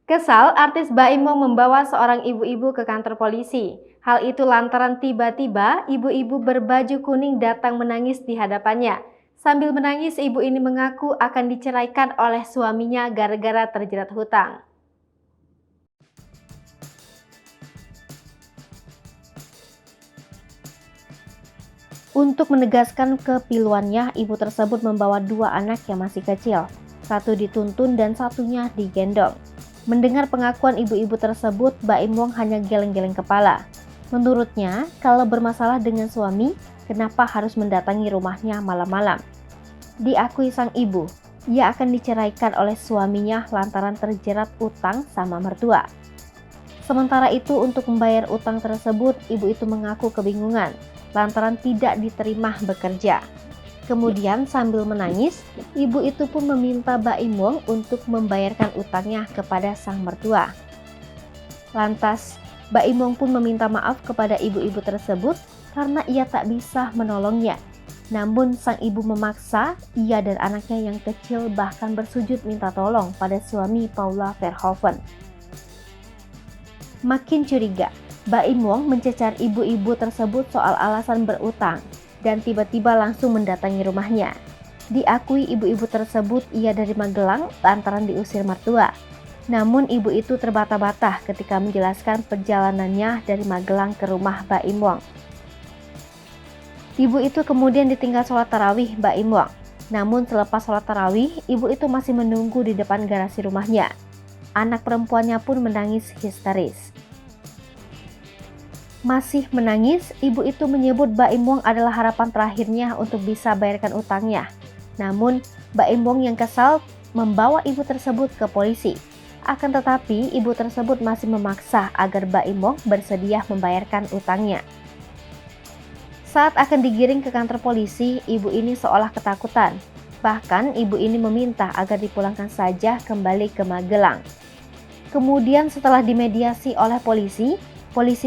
Kesal, artis Baim Wong membawa seorang ibu-ibu ke kantor polisi. Hal itu lantaran tiba-tiba ibu-ibu berbaju kuning datang menangis di hadapannya. Sambil menangis, ibu ini mengaku akan diceraikan oleh suaminya gara-gara terjerat hutang. Untuk menegaskan kepiluannya, ibu tersebut membawa dua anak yang masih kecil. Satu dituntun dan satunya digendong. Mendengar pengakuan ibu-ibu tersebut, Baim Wong hanya geleng-geleng kepala. Menurutnya, kalau bermasalah dengan suami, kenapa harus mendatangi rumahnya malam-malam? Diakui sang ibu, ia akan diceraikan oleh suaminya lantaran terjerat utang sama mertua. Sementara itu, untuk membayar utang tersebut, ibu itu mengaku kebingungan lantaran tidak diterima bekerja. Kemudian sambil menangis, ibu itu pun meminta Baim Wong untuk membayarkan utangnya kepada sang mertua. Lantas, Baim Wong pun meminta maaf kepada ibu-ibu tersebut karena ia tak bisa menolongnya. Namun sang ibu memaksa ia dan anaknya yang kecil bahkan bersujud minta tolong pada suami Paula Verhoeven. Makin curiga, Baim Wong mencecar ibu-ibu tersebut soal alasan berutang dan tiba-tiba langsung mendatangi rumahnya. Diakui ibu-ibu tersebut ia dari Magelang lantaran diusir mertua. Namun ibu itu terbata-bata ketika menjelaskan perjalanannya dari Magelang ke rumah Baim Wong. Ibu itu kemudian ditinggal sholat tarawih Baim Wong. Namun selepas sholat tarawih, ibu itu masih menunggu di depan garasi rumahnya. Anak perempuannya pun menangis histeris. Masih menangis, ibu itu menyebut Baim Wong adalah harapan terakhirnya untuk bisa bayarkan utangnya. Namun, Baim Wong yang kesal membawa ibu tersebut ke polisi. Akan tetapi, ibu tersebut masih memaksa agar Baim Wong bersedia membayarkan utangnya. Saat akan digiring ke kantor polisi, ibu ini seolah ketakutan. Bahkan, ibu ini meminta agar dipulangkan saja kembali ke Magelang. Kemudian setelah dimediasi oleh polisi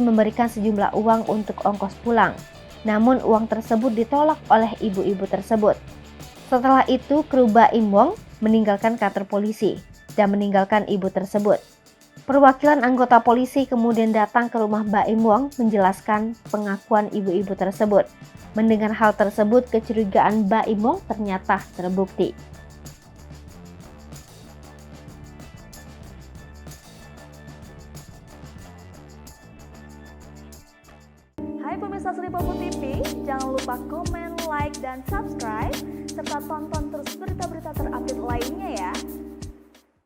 memberikan sejumlah uang untuk ongkos pulang. Namun uang tersebut ditolak oleh ibu-ibu tersebut. Setelah itu, kru Baim Wong meninggalkan kantor polisi dan meninggalkan ibu tersebut. Perwakilan anggota polisi kemudian datang ke rumah Baim Wong menjelaskan pengakuan ibu-ibu tersebut. Mendengar hal tersebut, kecurigaan Baim Wong ternyata terbukti. Hai pemirsa Sri Popo TV, jangan lupa komen, like, dan subscribe, serta tonton terus berita-berita terupdate